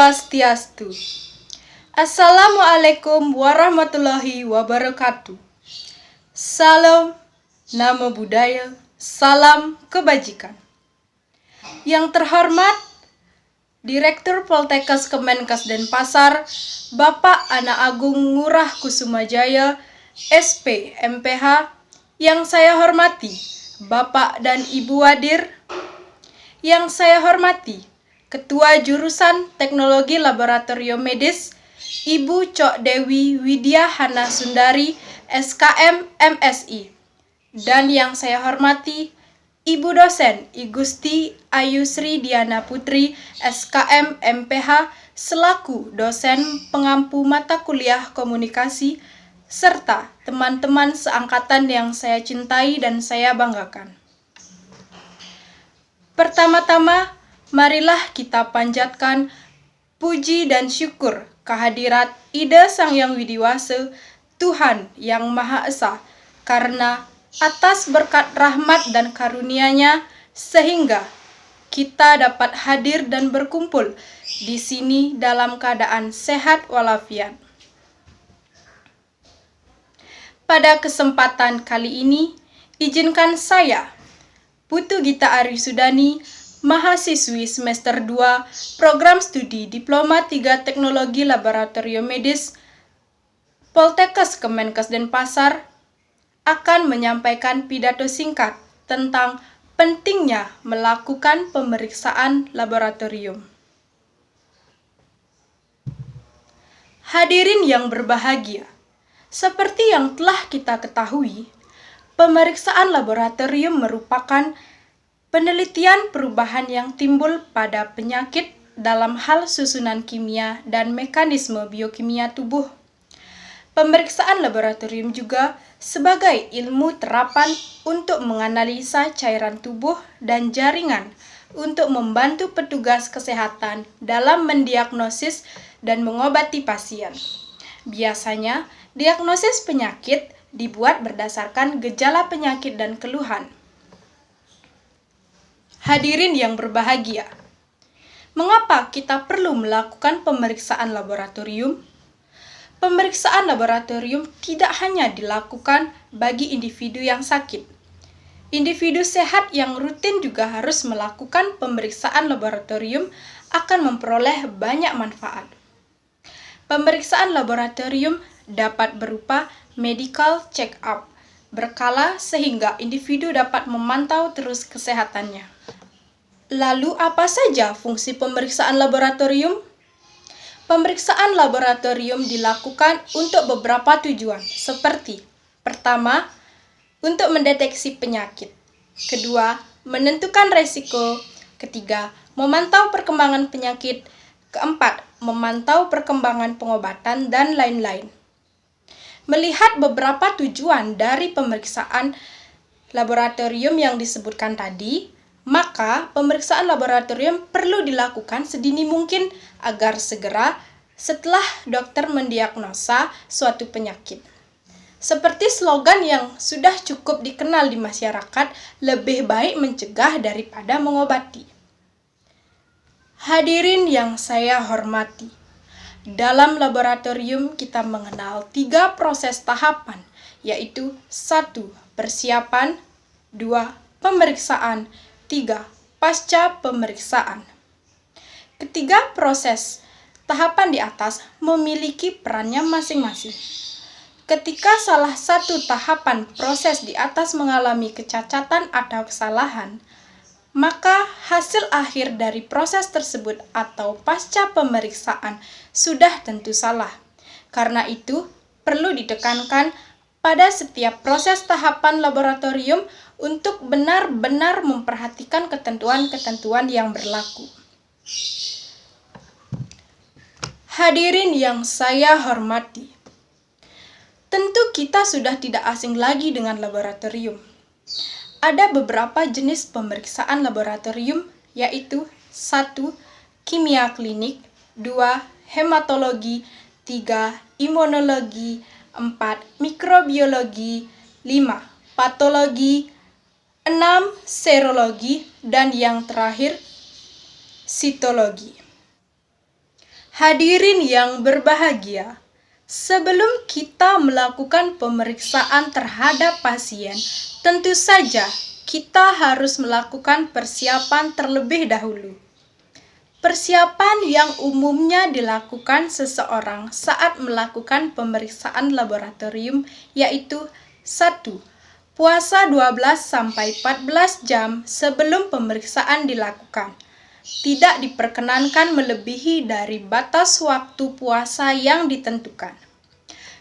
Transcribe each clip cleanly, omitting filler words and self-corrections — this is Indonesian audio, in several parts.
Swastiastu. Assalamualaikum warahmatullahi wabarakatuh. Salam, Namo Buddhaya, salam kebajikan. Yang terhormat Direktur Poltekkes Kemenkes Denpasar, Bapak Ana Agung Ngurah Kusumajaya, SP, MPH, yang saya hormati Bapak dan Ibu Wadir, yang saya hormati Ketua Jurusan Teknologi Laboratorium Medis, Ibu Cok Dewi Widya Hana Sundari, SKM MSI, dan yang saya hormati Ibu Dosen I Gusti Ayu Sri Diana Putri, SKM MPH, selaku dosen pengampu mata kuliah komunikasi, serta teman-teman seangkatan yang saya cintai dan saya banggakan. Pertama-tama, marilah kita panjatkan puji dan syukur kehadirat Ida Sang Hyang Widi Wase, Tuhan yang Maha Esa, karena atas berkat rahmat dan karunia-Nya sehingga kita dapat hadir dan berkumpul di sini dalam keadaan sehat walafiat. Pada kesempatan kali ini, izinkan saya, Putu Gita Arisudani, mahasiswi semester 2 Program Studi Diploma 3 Teknologi Laboratorium Medis Poltekkes Kemenkes Denpasar, akan menyampaikan pidato singkat tentang pentingnya melakukan pemeriksaan laboratorium. Hadirin yang berbahagia, seperti yang telah kita ketahui, pemeriksaan laboratorium merupakan penelitian perubahan yang timbul pada penyakit dalam hal susunan kimia dan mekanisme biokimia tubuh. Pemeriksaan laboratorium juga sebagai ilmu terapan untuk menganalisa cairan tubuh dan jaringan untuk membantu petugas kesehatan dalam mendiagnosis dan mengobati pasien. Biasanya, diagnosis penyakit dibuat berdasarkan gejala penyakit dan keluhan. Hadirin yang berbahagia, mengapa kita perlu melakukan pemeriksaan laboratorium? Pemeriksaan laboratorium tidak hanya dilakukan bagi individu yang sakit. Individu sehat yang rutin juga harus melakukan pemeriksaan laboratorium akan memperoleh banyak manfaat. Pemeriksaan laboratorium dapat berupa medical check-up berkala sehingga individu dapat memantau terus kesehatannya. Lalu apa saja fungsi pemeriksaan laboratorium? Pemeriksaan laboratorium dilakukan untuk beberapa tujuan, seperti: pertama, untuk mendeteksi penyakit; kedua, menentukan resiko; ketiga, memantau perkembangan penyakit; keempat, memantau perkembangan pengobatan, dan lain-lain. Melihat beberapa tujuan dari pemeriksaan laboratorium yang disebutkan tadi, maka pemeriksaan laboratorium perlu dilakukan sedini mungkin agar segera setelah dokter mendiagnosa suatu penyakit. Seperti slogan yang sudah cukup dikenal di masyarakat, lebih baik mencegah daripada mengobati. Hadirin yang saya hormati, dalam laboratorium kita mengenal 3 proses tahapan, yaitu 1. Persiapan, 2. Pemeriksaan, 3. Pasca pemeriksaan. Ketiga proses tahapan di atas memiliki perannya masing-masing. Ketika salah satu tahapan proses di atas mengalami kecacatan atau kesalahan, maka hasil akhir dari proses tersebut atau pasca pemeriksaan sudah tentu salah. Karena itu, perlu ditekankan pada setiap proses tahapan laboratorium untuk benar-benar memperhatikan ketentuan-ketentuan yang berlaku. Hadirin yang saya hormati, tentu kita sudah tidak asing lagi dengan laboratorium. Ada beberapa jenis pemeriksaan laboratorium, yaitu 1. Kimia klinik, 2. Hematologi, 3. Imunologi, 4. Mikrobiologi, 5. Patologi, 6. Serologi, dan yang terakhir, sitologi. Hadirin yang berbahagia, sebelum kita melakukan pemeriksaan terhadap pasien, tentu saja kita harus melakukan persiapan terlebih dahulu. Persiapan yang umumnya dilakukan seseorang saat melakukan pemeriksaan laboratorium yaitu 1. Puasa 12-14 jam sebelum pemeriksaan dilakukan. Tidak diperkenankan melebihi dari batas waktu puasa yang ditentukan.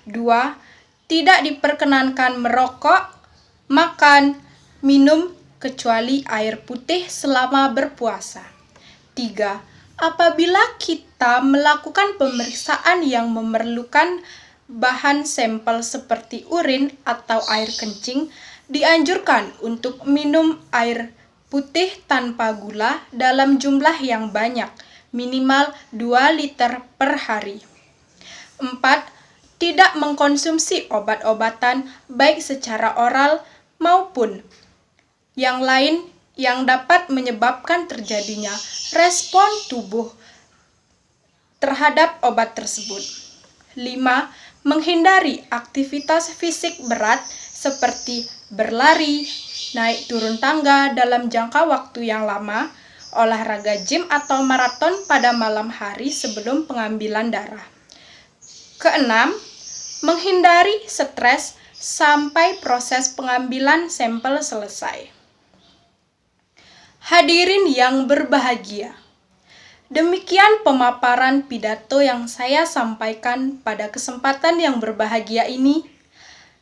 2. Tidak diperkenankan merokok, makan, minum kecuali air putih selama berpuasa. 3. Apabila kita melakukan pemeriksaan yang memerlukan bahan sampel seperti urin atau air kencing, dianjurkan untuk minum air putih tanpa gula dalam jumlah yang banyak, minimal 2 liter per hari. 4. Tidak mengkonsumsi obat-obatan baik secara oral maupun yang lain yang dapat menyebabkan terjadinya respon tubuh terhadap obat tersebut. 5. Menghindari aktivitas fisik berat seperti berlari, naik turun tangga dalam jangka waktu yang lama, olahraga gym atau maraton pada malam hari sebelum pengambilan darah. 6. Menghindari stres sampai proses pengambilan sampel selesai. Hadirin yang berbahagia, demikian pemaparan pidato yang saya sampaikan pada kesempatan yang berbahagia ini.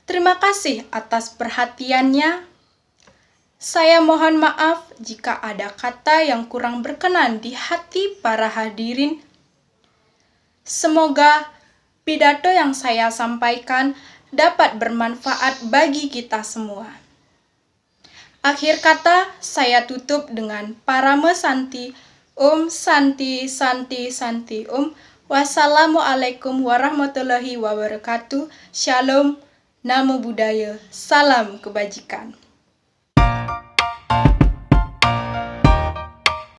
Terima kasih atas perhatiannya. Saya mohon maaf jika ada kata yang kurang berkenan di hati para hadirin. Semoga pidato yang saya sampaikan dapat bermanfaat bagi kita semua. Akhir kata, saya tutup dengan Parama Santi, Om Santi Santi Santi Om. Wassalamualaikum warahmatullahi wabarakatuh. Shalom, Namo Buddhaya, salam kebajikan.